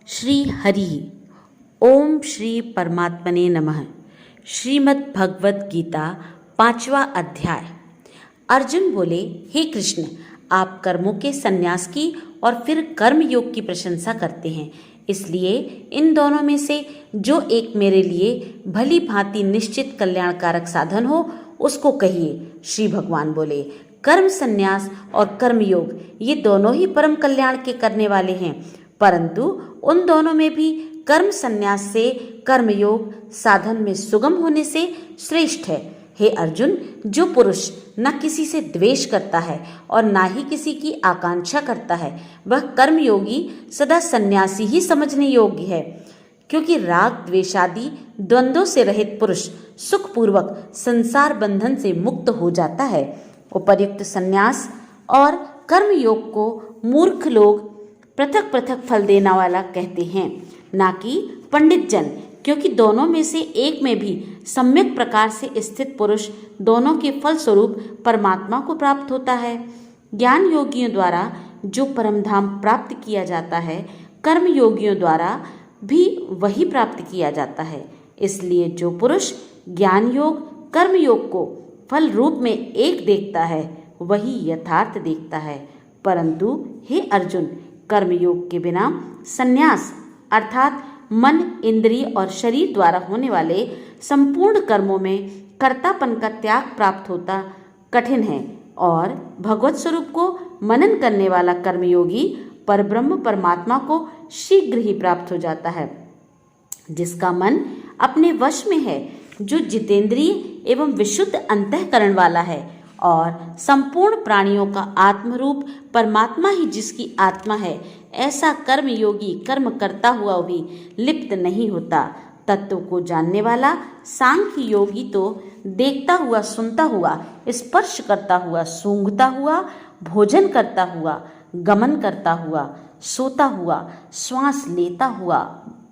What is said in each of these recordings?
श्री हरि ओम श्री परमात्मने नमः। श्रीमद् भगवत गीता 5वां अध्याय। अर्जुन बोले, हे कृष्ण, आप कर्मों के संन्यास की और फिर कर्म योग की प्रशंसा करते हैं, इसलिए इन दोनों में से जो एक मेरे लिए भली भांति निश्चित कल्याणकारक साधन हो उसको कहिए। श्री भगवान बोले, कर्म संन्यास और कर्म योग ये दोनों ही परम कल्याण के करने वाले हैं, परंतु उन दोनों में भी कर्म संन्यास से कर्मयोग साधन में सुगम होने से श्रेष्ठ है। हे अर्जुन, जो पुरुष न किसी से द्वेष करता है और ना ही किसी की आकांक्षा करता है, वह कर्मयोगी सदा सन्यासी ही समझने योग्य है, क्योंकि राग द्वेषादि द्वंद्वों से रहित पुरुष सुखपूर्वक संसार बंधन से मुक्त हो जाता है। उपर्युक्त संन्यास और कर्मयोग को मूर्ख लोग पृथक पृथक फल देने वाला कहते हैं, ना कि पंडित जन, क्योंकि दोनों में से एक में भी सम्यक प्रकार से स्थित पुरुष दोनों के फल स्वरूप परमात्मा को प्राप्त होता है। ज्ञान योगियों द्वारा जो परमधाम प्राप्त किया जाता है, कर्म योगियों द्वारा भी वही प्राप्त किया जाता है। इसलिए जो पुरुष ज्ञान योग कर्म योग को फल रूप में एक देखता है, वही यथार्थ देखता है। परंतु हे अर्जुन, कर्मयोग के बिना संन्यास अर्थात मन, इंद्रिय और शरीर द्वारा होने वाले संपूर्ण कर्मों में कर्तापन का त्याग प्राप्त होता कठिन है, और भगवत स्वरूप को मनन करने वाला कर्मयोगी परब्रह्म परमात्मा को शीघ्र ही प्राप्त हो जाता है। जिसका मन अपने वश में है, जो जितेंद्रिय एवं विशुद्ध अंतःकरण वाला है, और संपूर्ण प्राणियों का आत्मरूप परमात्मा ही जिसकी आत्मा है, ऐसा कर्म योगी कर्म करता हुआ भी लिप्त नहीं होता। तत्व को जानने वाला सांख्य योगी तो देखता हुआ, सुनता हुआ, स्पर्श करता हुआ, सूंघता हुआ, भोजन करता हुआ, गमन करता हुआ, सोता हुआ, श्वास लेता हुआ,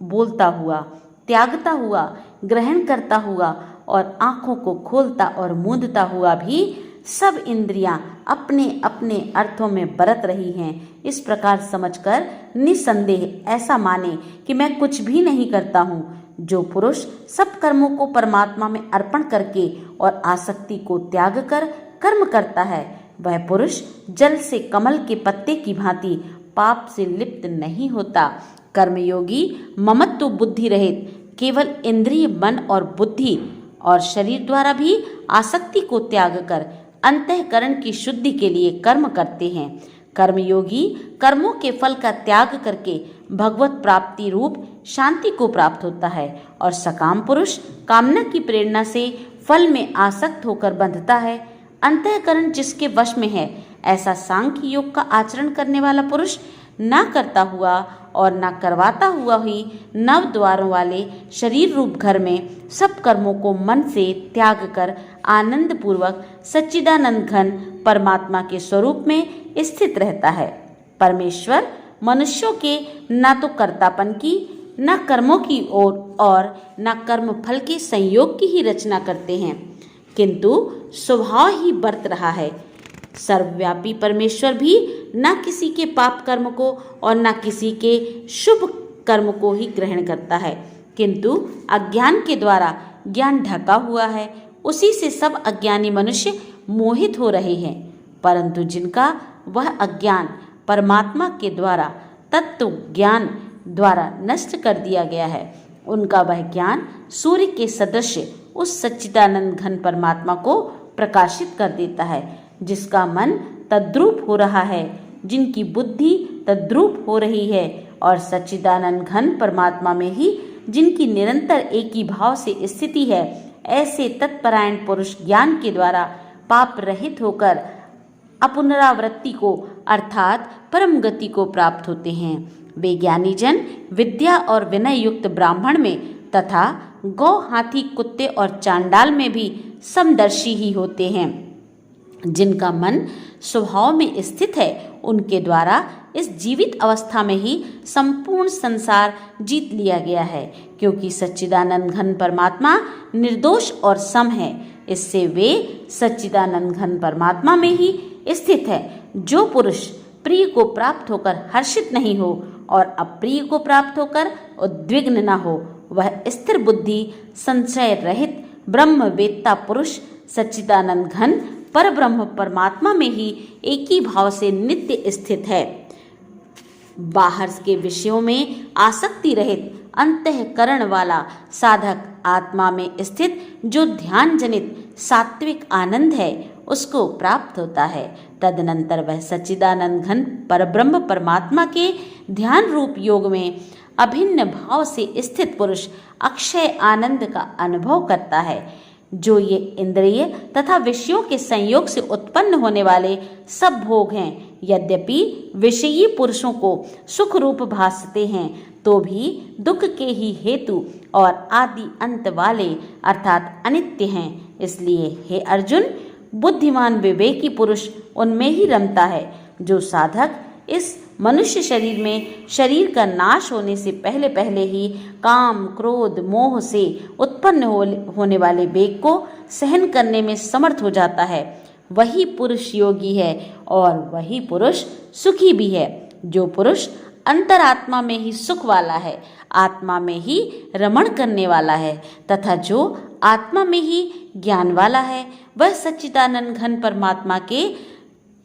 बोलता हुआ, त्यागता हुआ, ग्रहण करता हुआ और आँखों को खोलता और मूंदता हुआ भी सब इंद्रियां अपने अपने अर्थों में बरत रही हैं। इस प्रकार समझकर निसंदेह ऐसा माने कि मैं कुछ भी नहीं करता हूँ। जो पुरुष सब कर्मों को परमात्मा में अर्पण करके और आसक्ति को त्याग कर कर्म करता है, वह पुरुष जल से कमल के पत्ते की भांति पाप से लिप्त नहीं होता। कर्मयोगी ममत्व बुद्धि रहित केवल इंद्रिय, मन और बुद्धि और शरीर द्वारा भी आसक्ति को त्याग कर अंतःकरण की शुद्धि के लिए कर्म करते हैं। कर्मयोगी कर्मों के फल का त्याग करके भगवत प्राप्ति रूप शांति को प्राप्त होता है, और सकाम पुरुष कामना की प्रेरणा से फल में आसक्त होकर बंधता है। अंतःकरण जिसके वश में है, ऐसा सांख्य योग का आचरण करने वाला पुरुष ना करता हुआ और ना करवाता हुआ ही नव द्वारों वाले शरीर रूप घर में सब कर्मों को मन से त्याग कर आनंद पूर्वक सच्चिदानंद घन परमात्मा के स्वरूप में स्थित रहता है। परमेश्वर मनुष्यों के न तो कर्तापन की, न कर्मों की ओर और न कर्म फल के संयोग की ही रचना करते हैं, किंतु स्वभाव ही बरत रहा है। सर्वव्यापी परमेश्वर भी न किसी के पाप कर्म को और न किसी के शुभ कर्म को ही ग्रहण करता है, किंतु अज्ञान के द्वारा ज्ञान ढका हुआ है, उसी से सब अज्ञानी मनुष्य मोहित हो रहे हैं। परंतु जिनका वह अज्ञान परमात्मा के द्वारा तत्व ज्ञान द्वारा नष्ट कर दिया गया है, उनका वह ज्ञान सूर्य के सदृश उस सच्चिदानंद घन परमात्मा को प्रकाशित कर देता है। जिसका मन तद्रूप हो रहा है, जिनकी बुद्धि तद्रूप हो रही है, और सच्चिदानंद घन परमात्मा में ही जिनकी निरंतर एक ही भाव से स्थिति है, ऐसे तत्परायण पुरुष ज्ञान के द्वारा पाप रहित होकर अपुनरावृत्ति को अर्थात परम गति को प्राप्त होते हैं। वे ज्ञानी जन विद्या और विनय युक्त ब्राह्मण में तथा गौ, हाथी, कुत्ते और चांडाल में भी समदर्शी ही होते हैं। जिनका मन स्वभाव में स्थित है, उनके द्वारा इस जीवित अवस्था में ही संपूर्ण संसार जीत लिया गया है, क्योंकि सच्चिदानंद घन परमात्मा निर्दोष और सम है। इससे वे सच्चिदानंद घन परमात्मा में ही स्थित है। जो पुरुष प्रिय को प्राप्त होकर हर्षित नहीं हो, और अप्रिय को प्राप्त होकर उद्विग्न न हो। वह स्थिर बुद्धि, संशय रहित ब्रह्मवेत्ता पुरुष सच्चिदानंद घन पर ब्रह्म परमात्मा में ही एक ही भाव से नित्य स्थित है। बाहर के विषयों में आसक्ति रहित अंतःकरण वाला साधक आत्मा में स्थित जो ध्यान जनित सात्विक आनंद है उसको प्राप्त होता है। तदनंतर वह सच्चिदानंद घन परब्रह्म परमात्मा के ध्यान रूप योग में अभिन्न भाव से स्थित पुरुष अक्षय आनंद का अनुभव करता है। जो ये इंद्रिय तथा विषयों के संयोग से उत्पन्न होने वाले सब भोग हैं, यद्यपि विषयी पुरुषों को सुख रूप भासते हैं तो भी दुख के ही हेतु और आदि अंत वाले अर्थात अनित्य हैं। इसलिए हे अर्जुन, बुद्धिमान विवेकी पुरुष उनमें ही रमता है। जो साधक इस मनुष्य शरीर में शरीर का नाश होने से पहले पहले ही काम, क्रोध, मोह से उत्पन्न होने वाले वेग को सहन करने में समर्थ हो जाता है, वही पुरुष योगी है और वही पुरुष सुखी भी है। जो पुरुष अंतरात्मा में ही सुख वाला है, आत्मा में ही रमण करने वाला है तथा जो आत्मा में ही ज्ञान वाला है, वह सच्चिदानंद घन परमात्मा के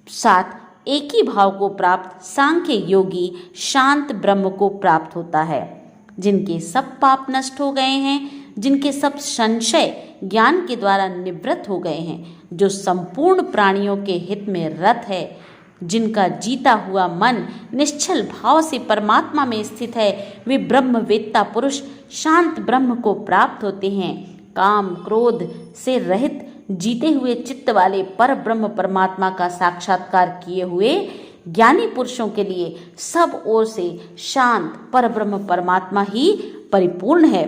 साथ एक ही भाव को प्राप्त सांख्य योगी शांत ब्रह्म को प्राप्त होता है। जिनके सब पाप नष्ट हो गए हैं, जिनके सब संशय ज्ञान के द्वारा निवृत्त हो गए हैं, जो संपूर्ण प्राणियों के हित में रत है, जिनका जीता हुआ मन निश्चल भाव से परमात्मा में स्थित है, वे ब्रह्मवेत्ता पुरुष शांत ब्रह्म को प्राप्त होते हैं। काम, क्रोध से रहित जीते हुए चित्त वाले पर ब्रह्म परमात्मा का साक्षात्कार किए हुए ज्ञानी पुरुषों के लिए सब ओर से शांत पर ब्रह्म परमात्मा ही परिपूर्ण है।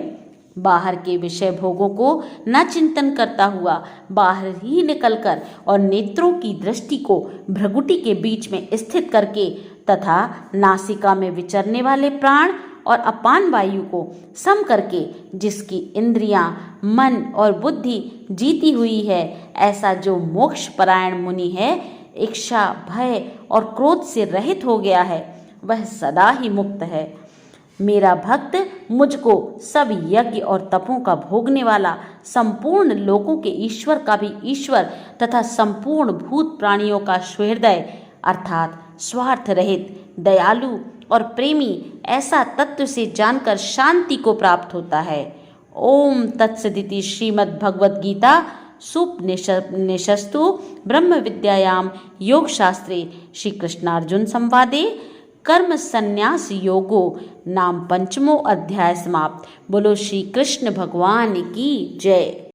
बाहर के विषय भोगों को न चिंतन करता हुआ बाहर ही निकलकर और नेत्रों की दृष्टि को भ्रगुटी के बीच में स्थित करके तथा नासिका में विचरने वाले प्राण और अपान वायु को सम करके जिसकी इंद्रियां, मन और बुद्धि जीती हुई है, ऐसा जो मोक्ष परायण मुनि है, इच्छा, भय और क्रोध से रहित हो गया है, वह सदा ही मुक्त है। मेरा भक्त मुझको सब यज्ञ और तपों का भोगने वाला, संपूर्ण लोकों के ईश्वर का भी ईश्वर तथा संपूर्ण भूत प्राणियों का सुहृदय अर्थात स्वार्थ रहित, दयालु और प्रेमी ऐसा तत्व से जानकर शांति को प्राप्त होता है। ओम तत्सदिति श्रीमद् भगवद गीता सुपनिषत्सु ब्रह्म विद्यायाम योग शास्त्रे श्री कृष्णार्जुन संवादे कर्म संन्यास योगो नाम 5वां अध्याय समाप्त। बोलो श्री कृष्ण भगवान की जय।